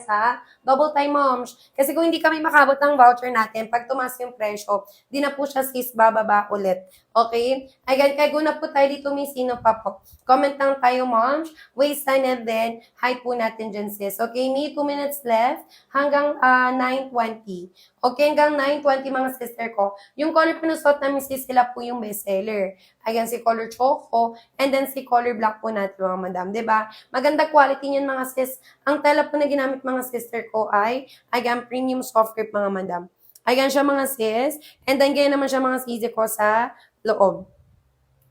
sa double time moms. Kasi kung hindi kami makabot ng voucher natin, pag tumaas yung presyo, di na po siya sis bababa ulit. Okay? Again, kaya guna po tayo dito, Miss, sino pa po? Comment lang tayo, moms. Waistline and then height po natin dyan, sis. Okay, may 2 minutes left hanggang 9:20. Okay, hanggang 9:20 mga sister ko. Yung color pinusot namin sis, sila po yung bestseller. Ayan, si color choco, and then si color black po natin mga madam. Diba? Maganda quality niyan mga sis. Ang tela po na ginamit mga sister ko ay, ayan, premium soft grip mga madam. Ayan siya mga sis. And then, ganyan naman siya mga sisi ko sa loob.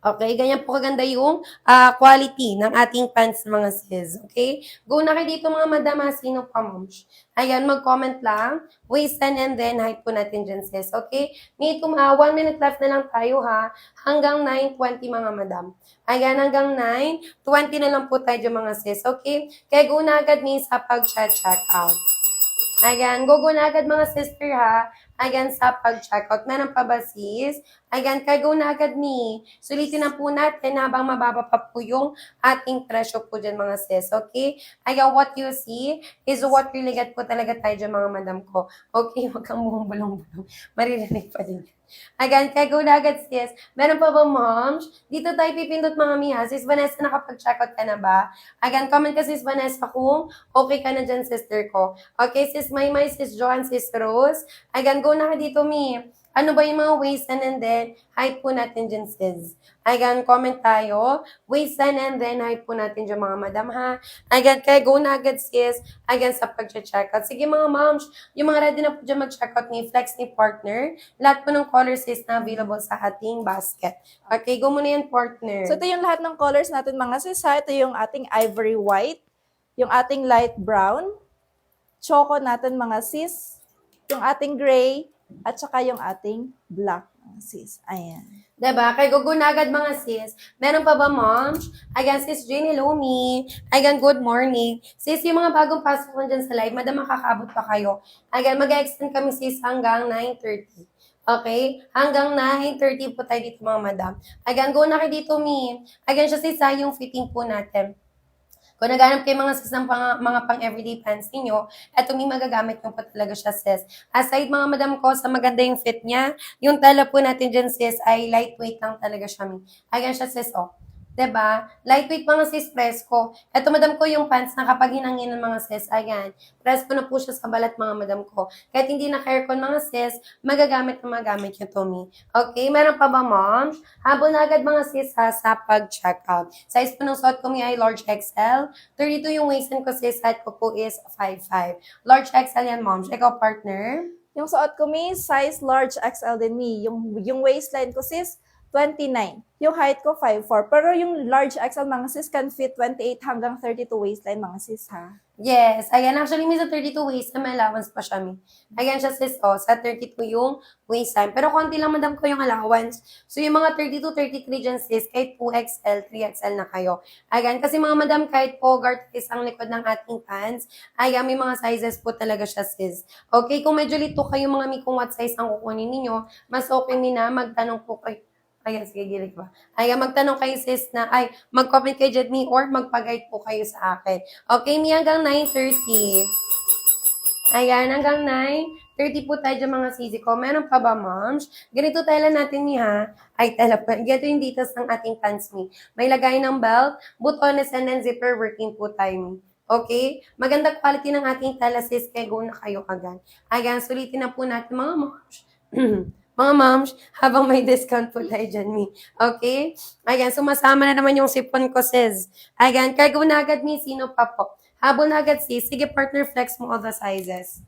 Okay, ganyan po kaganda yung quality ng ating pants mga sis. Okay? Go na kayo dito mga madam, sino pa moms. Ayan, mag-comment lang. Waistline and then height po natin dyan sis. Okay? May 1 minute left na lang tayo ha. Hanggang 9:20 mga madam. Ayan, hanggang 9:20 na lang po tayo dyan mga sis. Okay? Kaya go na agad ni sa pag-chat out. Ayan, go na agad mga sister ha. Ayan, sa pag-checkout. Meron pa ba sis? Ayan, kaya go na agad ni. Sulitin na po natin habang mababa pa po yung ating presyo po dyan mga sis. Okay? Ayan, what you see is what really get po talaga tayo dyan mga madam ko. Okay, wag kang buong bulong-bulong. Maririnig pa din. Ayan, kaya go na agad sis. Meron pa ba moms? Dito tayo pipindot mga miha. Sis Vanessa, nakapag-checkout ka na ba? Ayan, comment ka sis Vanessa kung okay ka na dyan sister ko. Okay, sis Maymay, sis Joan, sis Rose. Ayan, go na ka dito mi. Ano ba yung mga waistline and then height po natin dyan sis? Ayan, comment tayo. Waistline and then height po natin dyan mga madam ha. Ayan, kaya go na agad sis. Ayan, sa pag-checkout. Sige mga moms, yung mga ready na po dyan mag-checkout ni Flex ni partner. Lahat po ng colors is na available sa ating basket. Okay, go muna yan partner. So, ito yung lahat ng colors natin mga sis ha. Ito yung ating ivory white, yung ating light brown, choco natin mga sis, yung ating gray, at saka yung ating black mga sis. Ayan. Diba? Kaya gugun agad mga sis. Meron pa ba moms? Ayan, sis Jenny Lomi. Ayan, good morning. Sis, yung mga bagong pasok mo dyan sa live, madam makakaabot pa kayo. Ayan, mag-extend kami sis hanggang 9:30. Okay? Hanggang 9:30 po tayo dito mga madam. Ayan, go na kayo dito, mi. Ayan siya sis, yung fitting po natin. Kung naghanap kayo mga sis ng mga pang everyday pants ninyo, eto may magagamit nyo po talaga siya sis. Aside mga madam ko, sa maganda yung fit niya, yung tela po natin dyan sis ay lightweight lang talaga siya. Ayan siya sis, oh. 'Di ba? Lightweight mga sis, presko. Eto madam ko yung pants na kapag hinangin ng mga sis, ayan, presko na po siya sa balat mga madam ko. Kahit hindi naka-aircon mga sis, magagamit na magamit nyo to me. Okay, meron pa ba mom? Habol na agad mga sis ha, sa pag-checkout. Size po ng suot ko may ay large XL. 32 yung waistline ko sis, height ko po is 5'5". Large XL yan moms. Ikaw partner? Yung suot ko mi, size large XL din mi. Yung waistline ko sis, 29. Yung height ko, 5'4". Pero yung large XL mga sis can fit 28 hanggang 32 waistline mga sis ha. Yes. Ayan, actually, may sa 32 waist na may allowance pa siya, mi. Ayan siya, sis, oh, sa 32 yung waistline. Pero konti lang, madam ko yung allowance. So, yung mga 32, 33 dyan, sis, kahit 2XL, 3XL na kayo. Ayan, kasi mga madam, kahit pogart is ang likod ng ating pants, ayan, may mga sizes po talaga siya, sis. Okay, kung medyo lito kayo, mga mi, kung what size ang kukunin ninyo, mas okay mi na magtanong po kayo. Ayan, sige, gilig ba? Ayan, magtanong kayo sis na, mag-comment kay Jedmi or magpag-guide po kayo sa akin. Okay, mi hanggang 9:30. Ayan, hanggang 9:30 po tayo dyan mga sisi ko. Meron pa ba, moms? Ganito tela natin mi ha. Ay, tela pa. Ganito yung details ng ating pants mi. May lagay ng belt, butones, and then zipper working po tayo mi. Okay? Maganda quality ng ating tela sis, kaya go na kayo agad. Ayan, sulitin na po natin mga moms. Mga moms, habang may discount po tayo dyan, mi. Okay? Ayan, sumasama na naman yung sipon ko, sis. Ayan, kaya gawin na agad, mi. Sino pa po? Habol na agad, sis. Sige, partner, flex mo all the sizes.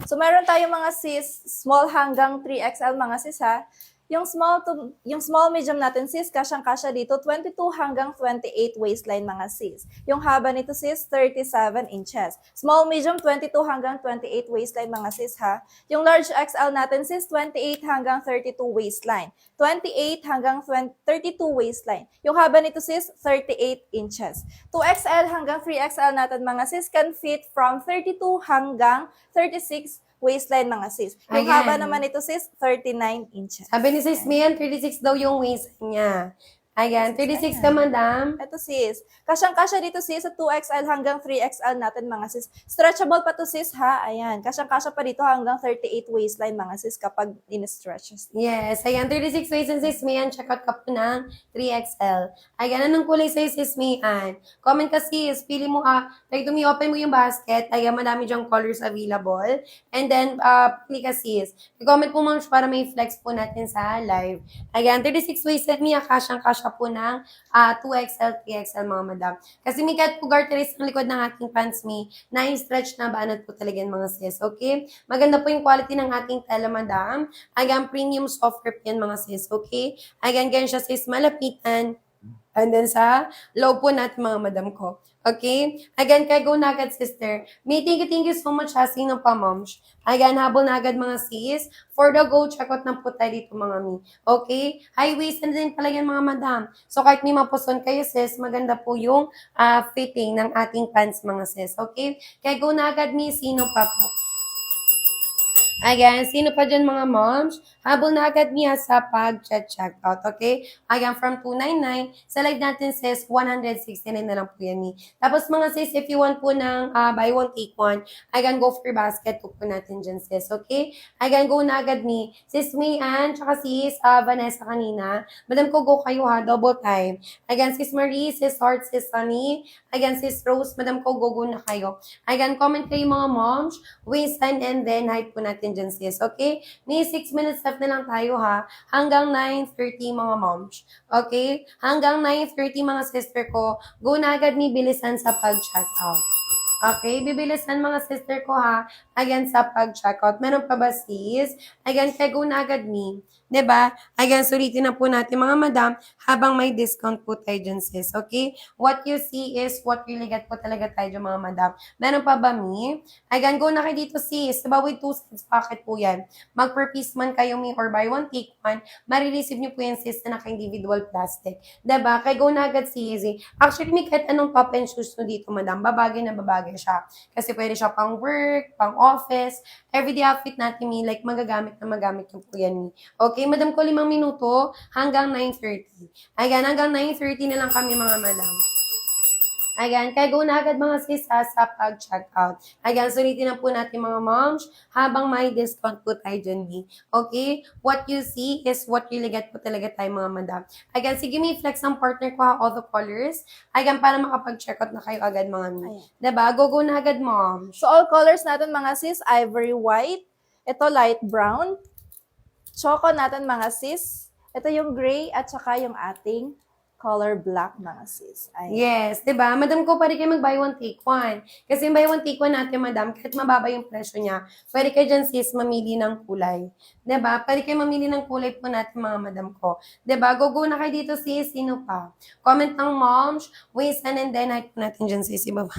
So, meron tayong mga sis, small hanggang 3XL mga sis ha. Yung small medium natin sis, kasyang-kasya dito, 22 hanggang 28 waistline mga sis. Yung haba nito sis, 37 inches. Small medium, 22 hanggang 28 waistline mga sis ha. Yung large XL natin sis, 28 hanggang 32 waistline. 28 hanggang 32 waistline. Yung haba nito sis, 38 inches. 2XL hanggang 3XL natin mga sis can fit from 32 hanggang 36 waistline mga sis. Yung haba naman ito sis, 39 inches. Sabi ni sis Mian, 36 daw yung waist niya. Ayan, 36 ka, madam. Ito sis, kasyang-kasya dito sis sa 2XL hanggang 3XL natin mga sis. Stretchable pa to sis ha, ayan. Kasyang-kasya pa dito hanggang 38 waistline mga sis kapag in-stretches. Yes, ayan, 36 waist and sis Mian, check out ka po ng 3XL. Ayan, anong kulay sa'yo sis Mian? Comment ka sis, pili mo like open mo yung basket, ayan, madami dyang colors available. And then, pili ka sis. I-comment mo ma'am para may flex po natin sa live. Ayan, 36 waist and Mia, kasyang-kasya po ng 2XL, 3XL mga madam. Kasi may cut po garteries ang likod ng ating pants mi, na-stretch na banat po talaga yan mga sis, okay? Maganda po yung quality ng ating tela madam. Ayan, premium soft rip yan mga sis, okay? Ayan, ganyan siya sis, malapitan. And then sa low po natin mga madam ko. Okay? Again, kay go na agad, sister. May thank you so much ha, sino pa, moms. Again, habol na agad mga sis. For the go, check out na po tayo dito mga mi. Okay? High waist na din pala yan mga madam. So kahit may mapuson kayo sis, maganda po yung fitting ng ating pants mga sis. Okay? Kay go na agad mi, sino pa po? Ayan, sino pa dyan mga moms? Habol na agad niya sa pag-check out, okay? Ayan, from 299, sa live natin sis, 169 na lang po yan ni. Tapos mga sis, if you want po ng buy one, take one, ayan, go for basket po natin dyan sis, okay? Ayan, go na agad ni. Sis Mayan, tsaka sis Vanessa kanina. Madam ko, go kayo ha, double time. Ayan, sis Marie, sis Heart, sis Sunny. Ayan, sis Rose, madam ko, go na kayo. Ayan, comment kayo mga moms, waistline, and then height po natin dyan sis, okay? May 6 minutes left na lang tayo ha, hanggang 9:30 mga moms, okay? Hanggang 9:30 mga sister ko, go na agad ni bilisan sa pag-check out. Okay, bibilisan mga sister ko ha, again sa pag-check out. Meron pa ba sis? Again, kaya go na agad ni. 'Di ba? Again, sulitin na po natin mga madam habang may discount po tayo dyan sis. Okay? What you see is what really get po talaga tayo dyan mga madam. Meron pa ba mi? Again, go na kayo dito sis. Diba with 2 cents packet po yan. Mag per piece man kayo mi or buy one take one, marireceive nyo po yan sis na naka-individual plastic. 'Di ba? Kaya go na agad sis. Actually, may kahit anong top and shoes no dito madam. Babagay na babagay siya. Kasi pwede siya pang work, pang office, everyday outfit natin mi, like magagamit na magamit nyo po yan mi. Okay, madam ko 5 minuto hanggang 9:30. Ayan, hanggang 9:30 na lang kami mga madam. Ayan, kaya go na agad mga sis sa pag-check out. Ayan, sulitin na po natin mga moms habang may discount po tayo dyan. Okay? What you see is what really get po talaga tayo mga madam. Ayan, sige may flex ang partner ko ha, all the colors. Ayan, para makapag-check out na kayo agad mga mi. Diba? Go na agad moms. So all colors natin mga sis, ivory white, ito light brown, choco natin mga sis, ito yung gray at saka yung ating color black mga sis. Ayan. Yes, 'di ba? Madam ko pwede kayo mag-buy one take one. Kasi yung buy one take one natin, madam, kahit mababa yung presyo niya, pwede kayo dyan sis mamili ng kulay. 'Di ba? Pwede kayo mamili ng kulay po natin mga madam ko. 'Di ba? Go na kayo dito sis, sino pa? Comment ng moms, waistline and then height po natin dyan sis, ibaba.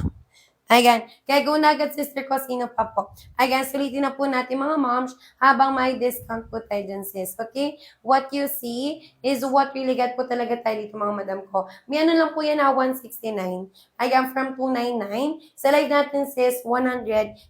Ayan, kaya go na agad sister ko, sino pa po. Ayan, sulitin na po natin mga moms habang may discount po tayo dyan sis, okay? What you see is what really get po talaga tayo dito mga madam ko. May ano lang po yan na 169. Ayan, from 299. Sa live natin sis, 169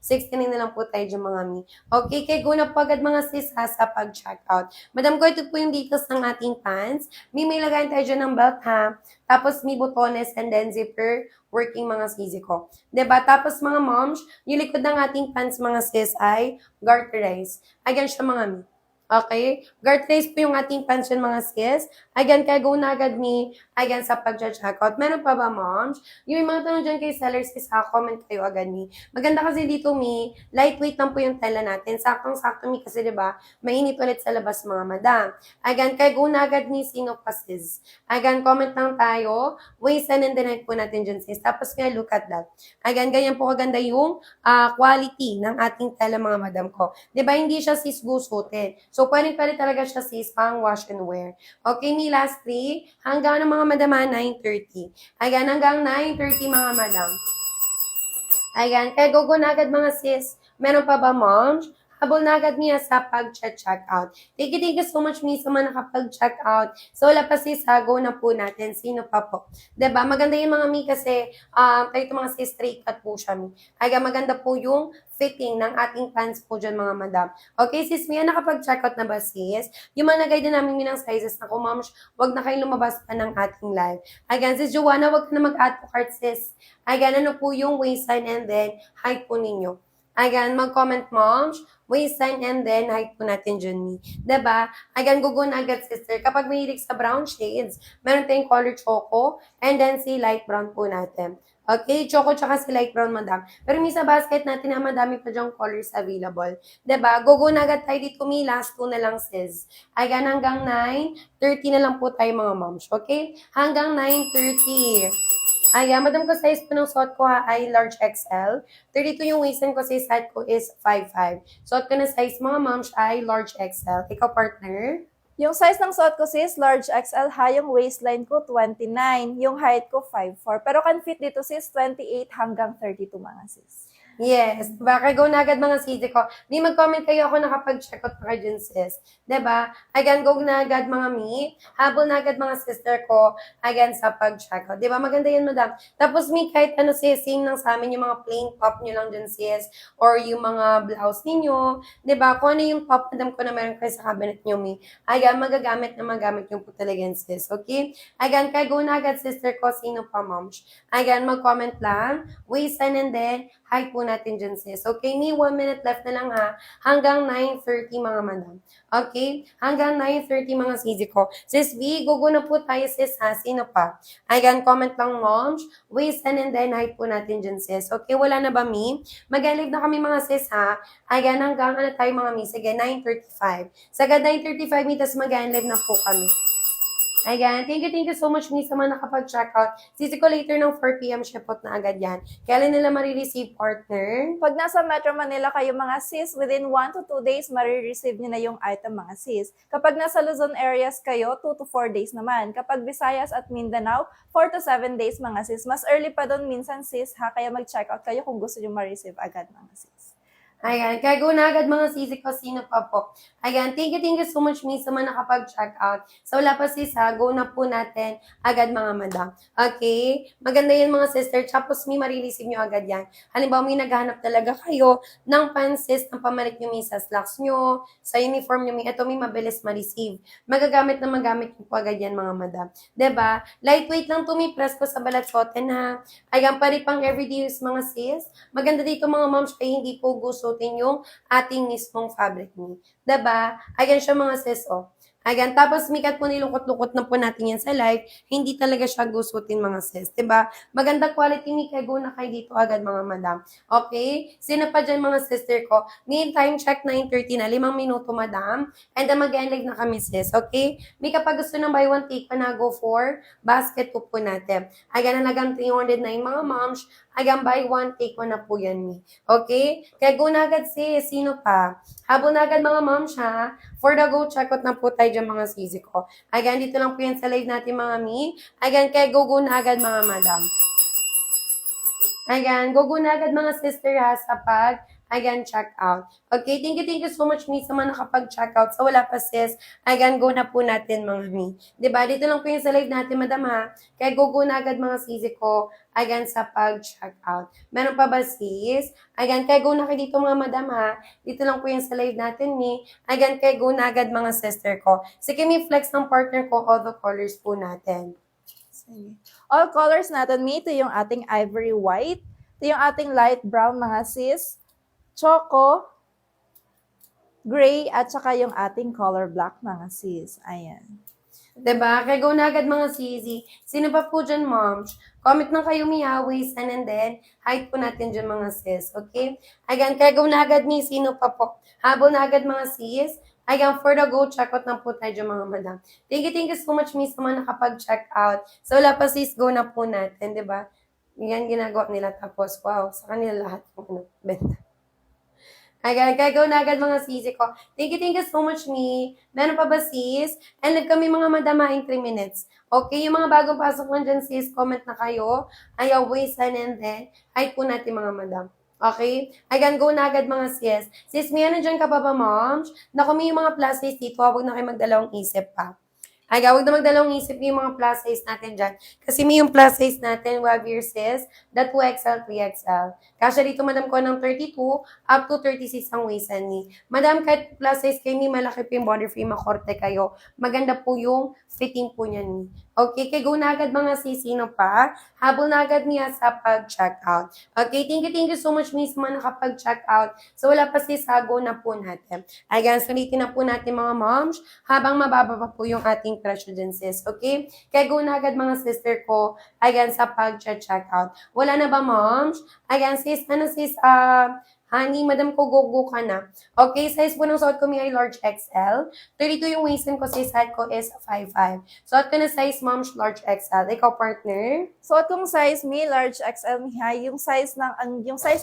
na lang po tayo dyan mga mi. Okay, kaya go na po agad mga sis ha, sa pag-check out. Madam ko, ito po yung details ng ating pants. May lagayan tayo dyan ng belt ha. Tapos may butones and then zipper working mga sisi ko. 'Di ba? Tapos mga moms, yung likod ng ating pants mga sis ay garterized. Ayan siya mga mi. Okay? Garterized po yung ating pants yun mga sis. Again, kaya go na agad ni, again, sa pag-checkout. Meron pa ba, moms? Yung mga tanong dyan kay sellers is comment kayo agad ni. Maganda kasi dito, mi, lightweight lang po yung tela natin. Saktong-sakto, mi, kasi diba, mainit ulit sa labas, mga madam. Again, kaya go na agad ni, sino pa, sis? Again, comment lang tayo. Waistline and then po natin dyan, sis. Tapos kaya look at that. Again, ganyan po kaganda yung quality ng ating tela, mga madam ko. Diba, hindi siya sis gusutin. So, pwede talaga siya sis pang wash and wear. Okay, mi last 3, hanggang mga madam 9:30. Ayan, hanggang 9:30 mga madam. Ayan, kaya go na agad mga sis. Meron pa ba moms? habol na agad niya sa pag-check out. Thank you so much, Mi, sa mga nakapag-check out. So, wala pa sis, ha, go na po natin. Sino pa po? 'Di ba? Maganda yung mga Mi kasi, tayo mga sis, straight cut po siya, Mi. Kaya maganda po yung fitting ng ating pants po dyan, mga madam. Okay, sis, Mia, nakapag-check out na ba, sis? Yung mga nag-guide na namin ng sizes na kung ma'am, wag na kayong lumabas pa ng ating live. Again, sis Joanna, wag ka na mag-add to cart, sis. Again, ano po yung waistline and then height po ninyo. Again, mag-comment, moms, waistline and then height po natin dyan, Mi. Diba? Again, gugo na agad, sister. Kapag mahilig sa brown shades, meron tayong color choco and then si light brown po natin. Okay, choco tsaka si light brown, madam. Pero may sa basket natin na madami pa dyang colors available. 'Di ba? Gugo na agad tayo dito, Mi. Last 2 na lang, sis. Again, hanggang 9:30 na lang po tayo, mga moms. Okay? Hanggang 9:30. Ayan, madam ko size po ng suot ko ay large XL. 32 yung waistline ko, size height ko is 5'5". Suot ko na size, mga moms, ay large XL. Ikaw, partner? Yung size ng suot ko sis, large XL high, yung waistline ko 29, yung height ko 5'4". Pero can fit dito sis, 28 hanggang 32 mga sis. Yes. Diba? Kaya go na agad, mga sisi ko. May mag-comment kayo ako nakapag-check out pa kayo dyan, sis. Diba? Again, go na agad, mga mi. Habol na agad, mga sister ko. Again, sa pag-check out. Diba? Maganda yan, madam. Tapos, mi, kahit ano, sis, same lang sa amin yung mga plain top nyo lang dyan, sis. Or yung mga blouse ninyo. Diba? Kung ano yung top, madam ko na meron kayo sa cabinet nyo, mi. Again, magagamit na magamit yung po talaga yan, sis. Okay? Again, kaya go na agad, sister ko. Sino pa, moms? Again, mag-comment lang. Waistline and then, height po natin dyan, sis. Okay, may 1 minute left na lang, ha. Hanggang 9:30, mga madam. Okay? Hanggang 9:30, mga sisi ko. Sis V, gugo na po tayo, sis, ha. Sino pa? Again, comment lang, moms. Waistline and then height po natin dyan, sis. Okay, wala na ba, mi? Mag-live na kami, mga sis, ha. Again, hanggang ano tayo, mga mi? Sige, 9:35. Sagad 9:35, mi, tas mag-live na po kami. Ayan, thank you so much, mi, sa mga nakapag-check out. Sisi ko later ng 4 p.m. shipot na agad yan. Kailan nila marireceive, partner? Pag nasa Metro Manila kayo mga sis, within 1 to 2 days, marireceive nyo na yung item mga sis. Kapag nasa Luzon areas kayo, 2 to 4 days naman. Kapag Visayas at Mindanao, 4 to 7 days mga sis. Mas early pa doon minsan sis, ha? Kaya mag-check out kayo kung gusto nyo ma-receive agad mga sis. Ayan, kaya go na agad, mga sisi ko, sino pa po. Ayan, thank you so much, mi, sa mga nakapag-check out. So, wala pa sis, ha, go na po natin agad, mga madam. Okay? Maganda yan, mga sister. Tapos, mi, marireceive nyo agad yan. Halimbawa, mi, naghahanap talaga kayo ng pansis, ng pamalit nyo, mi, sa slacks nyo, sa uniform nyo, mi. Ito, mi, mabilis ma-receive. Magagamit na magamit nyo po agad yan, mga madam. Diba? Lightweight lang to, mi, press ko sa balat cotton, ha. Ayan, pari pang everyday use, mga sis. Maganda dito, mga moms, kaya hindi po gusto yung ating mismong fabric ni. Diba? Ayan siya, mga sis, oh. Ayan, tapos mikat po nilungkot-lungkot na po natin yan sa live, hindi talaga siya gusutin, mga sis. Diba? Maganda quality, Mika, go na kayo dito agad, mga madam. Okay? Sino pa dyan, mga sister ko? May time check, 9:30 na, 5 minuto, madam. And then mag-end na kami, sis. Okay? Mika, pag gusto ng buy one, take pa na, go for basket po natin. Ayan, nalagang 300 na yung mga moms. Ayan, buy one, take one na po yan, mi. Okay? Kaya go na agad, sis. Sino pa? Habol na agad, mga moms, ha? For the go, check out na po tayo dyan, mga sisi ko. Ayan, dito lang po yan sa live natin, mga mi. Ayan, kaya go na agad, mga madam. Ayan, go na agad, mga sister, ha, sa ayan, check out. Okay, thank you so much, mi, sa mga nakapag-check out. So, wala pa, sis. Ayan, go na po natin, mga mi. Diba? Dito lang po yung sa live natin, madam, ha? Kaya go na agad, mga sisi ko. Ayan, sa pag-check out. Meron pa ba, sis? Ayan, kaya go na kayo dito, mga madam, ha? Dito lang po yung sa live natin, mi. Ayan, kaya go na agad, mga sister ko. Sige, mi, flex ng partner ko, all the colors po natin. Sige. All colors natin, mi. Ito yung ating ivory white. Ito yung ating light brown, mga sis. Choco, gray, at saka yung ating color black, mga sis. Ayan. Diba? Kaya go na agad, mga sisi. Sino pa po dyan, moms? Comment na kayo, mi, ha? Waist and then height po natin dyan, mga sis. Okay? Ayan, kaya go na agad, mi. Sino pa po? Habol na agad, mga sis. Ayan, for the go, check out na po tayo dyan, mga madam. Thank you so much, mi, sa mga nakapag-check out. So, wala pa, sis, go na po natin, diba? Yan ginagawa nila. Tapos, wow, sa kanila lahat yung benta. Ayan, kaya go na agad, mga sisi ko. Thank you so much, mi. Meron pa ba, sis? And live kami, mga madamaing 3 minutes. Okay, yung mga bagong pasok lang dyan, sis, comment na kayo. Ayaw, waistline and then, height po natin, mga madam. Okay? Again, go na agad mga sis. Sis, may ano dyan ka pa ba, moms? Naku, may mga plus size dito, huwag na kayo magdalawang isip pa. Ay, huwag na magdalawang isip yung mga plus size natin dyan. Kasi may yung plus size natin, wag your sis, that 2XL, 3XL. Kasya dito, madam ko ng 32 up to 36 ang waist ni. Madam, kahit plus size kayo, may malaki po yung body frame, makorte kayo. Maganda po yung fitting po niya ni. Okay, kaya go na agad mga sis, sino pa? Habol na agad niya sa pag-check out. Okay, thank you so much miss mga nakapag-check out. So wala pa sis, go na po natin. Again, sulitin na po natin mga moms habang mababa pa po yung ating presyo dyan sis. Okay? Kaya go na agad mga sister ko again sa pag-check out. Wala na ba moms? Again sis, ano sis, honey, madam ko, go ka na. Okay, size po ng suot ko may large XL. 32 yung waist ko, sis, height ko is 5'5". Suot ko na size, moms, large XL. Ikaw, partner? Suot kong size me, large XL me high. Yung size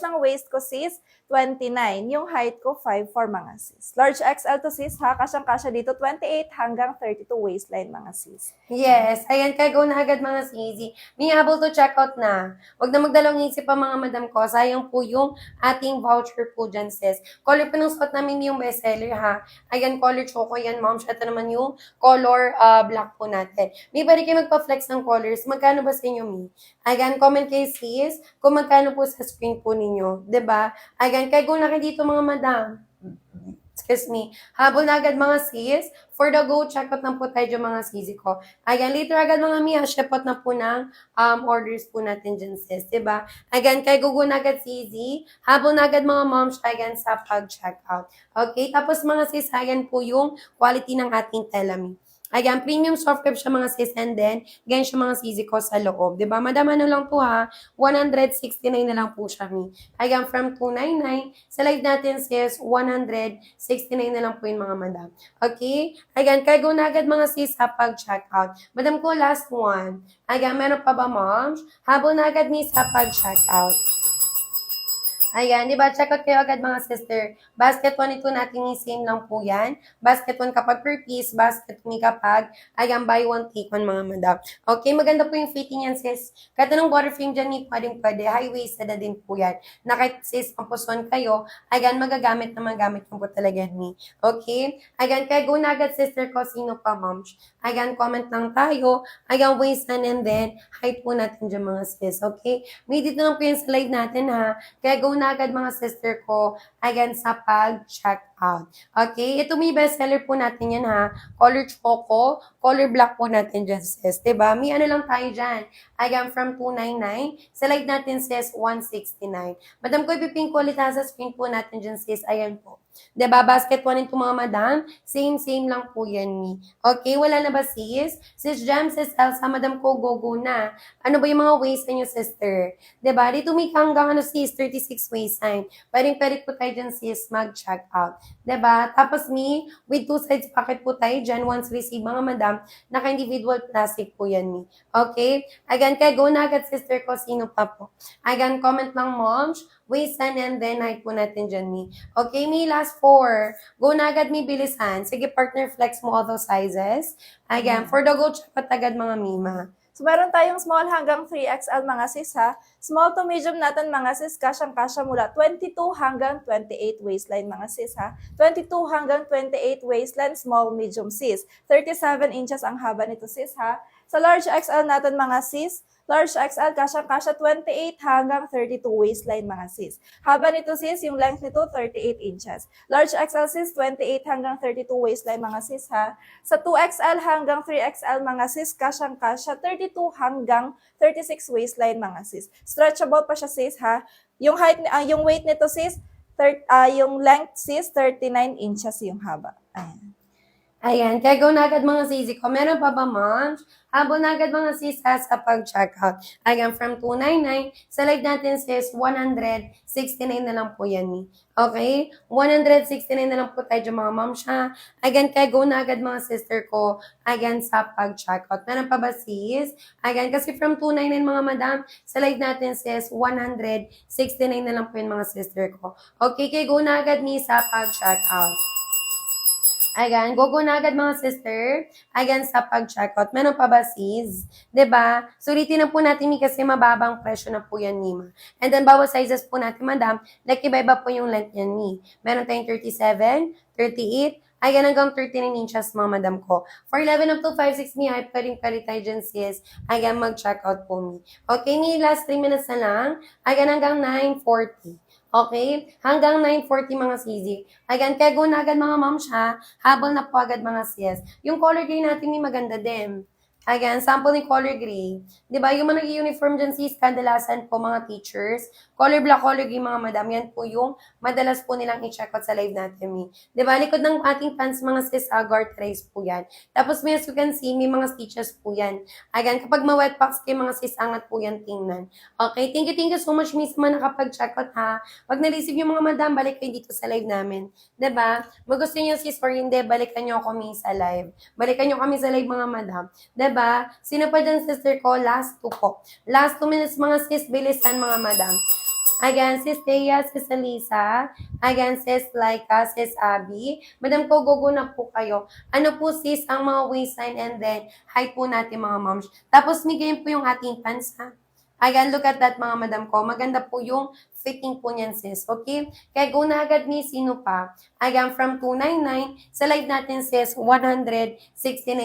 ng waist ko sis, 29. Yung height ko, 5'4 mga sis. Large XL to sis ha, kasyang-kasya dito, 28 hanggang 32 waistline mga sis. Yes. Ayan, kaya go na agad mga sisi. May able to check out na. Huwag na magdalawang isip pa mga madam ko. Sayang po yung ating voucher po dyan, sis. Color po ng spot namin yung bestseller, ha. Ayan, color choco yan, mom. Ito naman yung color black po natin. May pwede kayo magpa-flex ng colors. Magkano ba sa inyo, Mi? Ayan, comment kayo, sis, kung magkano po sa screen po ninyo. 'Di ba? Ayan, kaya go na kayo dito mga madam. Excuse me. Habol na agad mga sis. For the go, check out na po tayo dyan mga sisi ko. Ayan, later agad mga miya, ship out na po ng orders po natin dyan sis. Diba? Ayan, kay gugo na agad sisi. Habol na agad mga moms, ayan sa pag-check out. Okay, tapos mga sis, ayan po yung quality ng ating telami. Ayan, premium soft cream siya mga sis, and then, ganyan siya mga sisi ko sa loob. Diba? Madam, ano lang po ha, 169 na lang po siya, mi. Ayan, from 299, sa live natin sis, 169 na lang po yung mga madam. Okay? Ayan, kaya go na agad mga sis sa pag-check out. Madam ko, last one. Ayan, meron pa ba moms? Habol na agad ni sa pag-check out. Ayan, di ba? Check out kayo agad mga sister. Basket 1 ito natin yung same lang po yan. Basket 1 kapag per piece, basket 2 kapag, ayan, buy one, take one mga madam. Okay, maganda po yung fitting yan sis. Kahit anong body frame dyan, pwede. High-waisted na din po yan. Na kahit sis, pampuson kayo, ayan, magagamit na magamit mo po talaga ni. Okay? Ayan, kaya go na agad sister ko, sino pa moms. Ayan, comment lang tayo. Ayan, waist and then, height po natin dyan mga sis. Okay? May dito lang po yung sa live natin ha. Kaya go na agad mga sister ko, ayan, sa pag-check out. Okay? Ito may bestseller po natin yan ha. Color choco, color black po natin dyan sis. Diba? May ano lang tayo dyan. Ayan, from 299. Sa live natin sis, 169. Madam ko, ipipink ko ulit sa screen po natin dyan sis. Ayan po. Diba? Basket 1 ito mga madam. Same lang po yan ni. Okay? Wala na ba sis? Sis Jam, sis Elsa, madam ko, go na. Ano ba yung mga waist niyo sister? Diba? Dito may hanggang sis, 36 waistline. Pwede po tayo dyan sis mag-check out. Diba? Tapos with 2 sides pocket po tayo dyan once receive mga madam. Naka-individual plastic po yan ni. Okay? Again, kaya go na agad sister ko, sino pa po. Again, comment lang moms, waistline and then height po natin dyan ni. Okay, may last 4. Go na agad may bilisan. Sige partner, flex mo all those sizes. Again, for the go, check out agad mga mima. So, meron tayong small hanggang 3XL mga sis ha. Small to medium natin mga sis, kasyang-kasya mula 22 hanggang 28 waistline mga sis ha. 22 hanggang 28 waistline, small, medium sis. 37 inches ang haba nito sis ha. Sa large XL natin mga sis, large XL, kasyang-kasya 28 hanggang 32 waistline mga sis. Haba nito sis, yung length nito 38 inches. Large XL sis, 28 hanggang 32 waistline mga sis ha. Sa 2XL hanggang 3XL mga sis, kasyang-kasya 32 hanggang 36 waistline mga sis. Stretchable pa siya sis ha. Yung height, yung weight nito sis, yung length sis, 39 inches yung haba. Ayan. Ayan, kaya go na agad mga sisi ko. Meron pa ba moms? Habol na agad mga sis sa pag-check out. Ayan, from 299, sa live natin sis, 169 na lang po yan ni. Okay? 169 na lang po tayo dyan mga moms ha. Ayan, kaya go na agad mga sister ko. Ayan, sa pag-check out. Meron pa ba sis? Ayan, kasi from 299 mga madam, sa live natin sis, 169 na lang po yung mga sister ko. Okay, kaya go na agad ni sa pag-check out. Ayan, go na agad mga sister. Ayan, sa pag-checkout. Meron pa ba sis? 'Di ba? Sulitin na po natin Mi kasi mababang presyo na po yan, Mima. And then, bawat sizes po natin, madam, like iba-iba po yung length yan, Mi. Meron tayong 37, 38, ayan hanggang 39 inches, mga madam ko. For 11 up to 5'6", Mi, ay pwedeng tayo dyan, sis. Ayan, mag-checkout po, Mi. Okay, Mi, last 3 minutes na lang. Ayan, hanggang 9:40. Okay? Hanggang 9:40 mga sisi. Ayan, kaya go na agad mga ma'am siya. Habol na po agad mga sis. Yung color gray natin may maganda din. Ayan, sample ni color gray. Di ba? Yung mga nag-uniform dyan sis, kadalasan po mga teachers. Color black, color gray mga madam. Yan po yung madalas po nilang i-check out sa live natin. Di ba? Likod ng ating pants mga sis, garterize po yan. Tapos may as you can see, may mga stitches po yan. Ayan, kapag ma-wet packs kayo mga sis, angat po yan tingnan. Okay, thank you so much miss man nakapag-check out ha. Pag na-receive yung mga madam, balik kayo dito sa live namin. 'Di ba? Magusto niyo sis or hindi, balikan niyo kami sa live. Balikan niyo kami sa live mga madam. 'Di ba? Sino pa dyan sister ko? Last 2 po. Last 2 minutes mga sis, bilisan mga madam. Again, sis Thea, sis Alisa. Again, sis Laika, sis Abby. Madam ko, gogo na po kayo. Ano po sis ang mga waistline and then height po natin mga moms. Tapos bigyan po yung ating pants ha. Again, look at that mga madam ko. Maganda po yung fitting po niyan sis. Okay? Kaya go na agad ni sino pa. Again, from 299, sa live natin sis, 169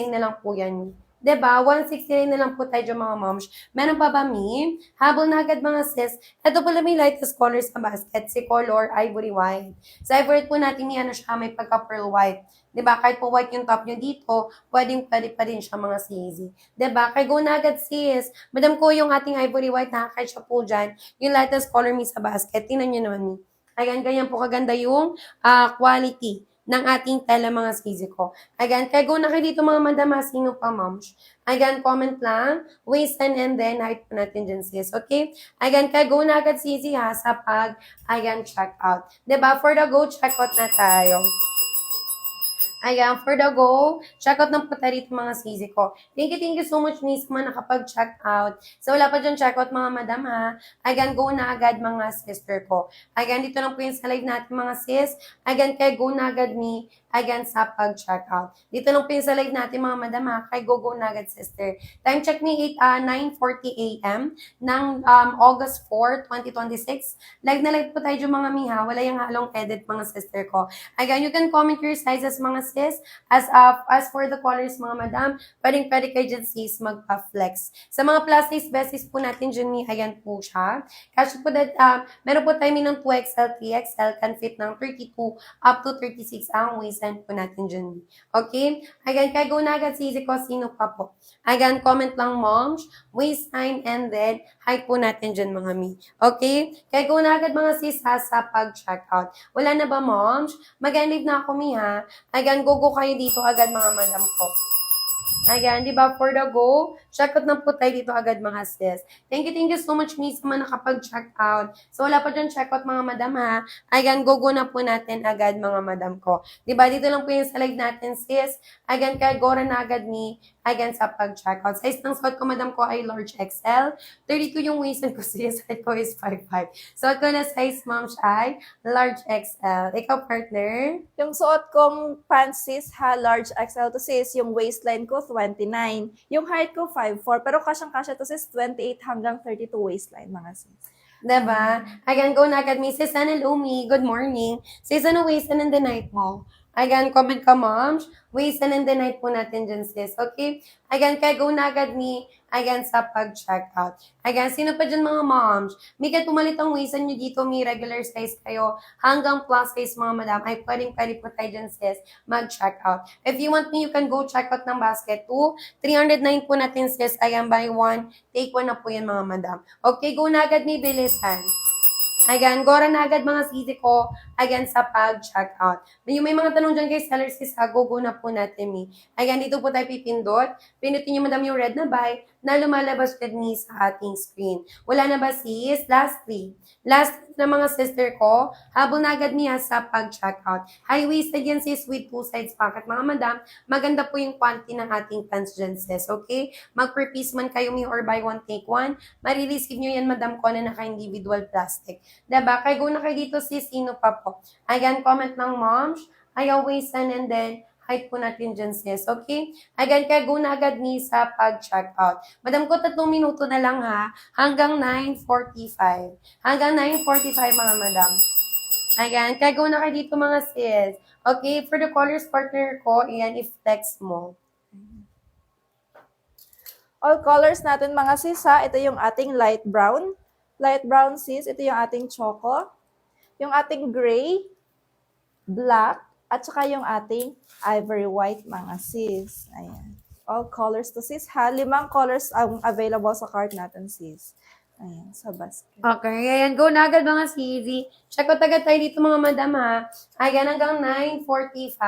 na lang po yan. 'Di ba? 169 na lang po tayo mga moms. Meron pa ba, Mi? Habol na agad mga sis. Ito pala may lightest color sa basket. Si color ivory white. Sa ivory po natin, ano siya, may pagka-pearl white. 'Di ba? Kahit po white yung top nyo dito, pwede pa din siya mga sisi. 'Di ba? Kaya go na agad sis. Madam ko yung ating ivory white, nakakay siya po dyan. Yung lightest color, Mi, sa basket. Tingnan nyo naman, Mi. Ayan, ganyan po kaganda yung quality ng ating tela mga sisi ko. Again, kaya go na kayo dito mga madam, sino pa moms. Again, comment lang, waistline and then height po natin dyan sis, okay? Again, kaya go na agad sisi ha sa pag, ayan, check out. Diba? For the go, check out na tayo. Ayan, for the go, check out ng po tayo dito mga sisi ko. Thank you so much mismo nakapag-check out. So, wala pa dyan check out mga madam ha. Ayan, go na agad mga sister ko. Ayan, dito lang po yung sa live natin mga sis. Ayan, kaya go na agad ni ayan sa pag-check out. Dito lang po yung sa live natin mga madam ha. Kaya go na agad sister. Time check ni 9:40 a.m. ng August 4, 2026. Live na live po tayo dyan mga miha. Wala yung halong edit mga sister ko. Again, you can comment your sizes mga sis. As for the colors mga madam, pwede kayo dyan sis magpa-flex. Sa mga plus size beses po natin dyan ni ayan po siya. Kasi po that, meron po tayo ng 2XL, 3XL, can fit ng 32 up to 36 ang waistline po natin dyan. Okay? Again, kaya go na agad sisi ko, sino pa po. Again, comment lang moms, waistline, and then height po natin dyan mga mi. Okay? Kaya go na agad mga sis ha sa pag-check out. Wala na ba moms? Mag-end na ako mi ha. Again, go kayo dito agad mga madam ko. Ayan, di ba, for the go, check out na po tayo dito agad mga sis. Thank you so much miss man nakapag-check out. So, wala pa dyan check out mga madam ha. Ayan, go na po natin agad mga madam ko. Di ba, dito lang po yung sa live natin sis. Ayan, kaya go na agad ni ayan sa pag-check out. Size ng suot ko madam ko ay large XL. 32 yung waistline ko sis. Height ko is 5'5". Suot ko na size moms ay large XL. Ikaw partner? Yung suot kong pants sis ha, large XL to sis, yung waistline ko 29. Yung height ko 5'4", pero kasyang-kasya to sis 28 hanggang 32 waistline mga sis. Diba? Again, go na agad mi. Sis, hello me. Good morning. Sis, ano waistline and the night mo? Again, comment ka moms. Waistline and the night po natin dyan sis. Okay? Again, kaya go na agad mi. Again, sa pag-check out. Again, sino pa dyan mga moms? May pumalit ang waistline nyo dito. May regular size kayo. Hanggang plus size mga madam. Ay, pwede po tayo dyan sis. Mag-check out. If you want me, you can go check out ng basket 2. 309 po natin sis. Ayan, buy one. Take one na po yan mga madam. Okay, go na agad mi. Bilisan. Again, gora na agad mga sisi ko, again, sa pag-check out. Yung may mga tanong dyan kay sellers, sis, go na po natin, mi. Again, dito po tayo pipindot. Pindutin nyo, madam, yung red na buy na lumalabas with me sa ating screen. Wala na ba, sis? Lastly na mga sister ko, habol na agad niya sa pag-check out. High-waisted yan, sis, with 2 sides pocket. Mga madam, maganda po yung quantity ng ating pants dyan, sis, okay? Mag-per-piece man kayo, mi, or buy one, take one. Marireceive nyo yan, madam ko, na naka-individual plastic. Diba? Kaya go na kayo dito sis, sino pa po. Ayan, comment ng moms. Ayaw waistline and then height po natin dyan, sis. Okay? Again, kaya go na agad ni sa pag-check out. Madam ko, 3 minuto na lang ha. Hanggang 9:45. Hanggang 9:45 mga madam. Ayan, kaya go na kayo dito mga sis. Okay, for the colors partner ko, ayan, i-flex mo. All colors natin mga sis ha, ito yung ating light brown. Light brown sis, ito yung ating choco. Yung ating gray, black, at saka yung ating ivory white mga sis. Ayan. All colors to sis ha. 5 colors ang available sa cart natin sis. Ayan, sa basket. Okay, ayan, go na agad mga sis. Check out agad tayo dito mga madam ha. Ayan, hanggang 9:45.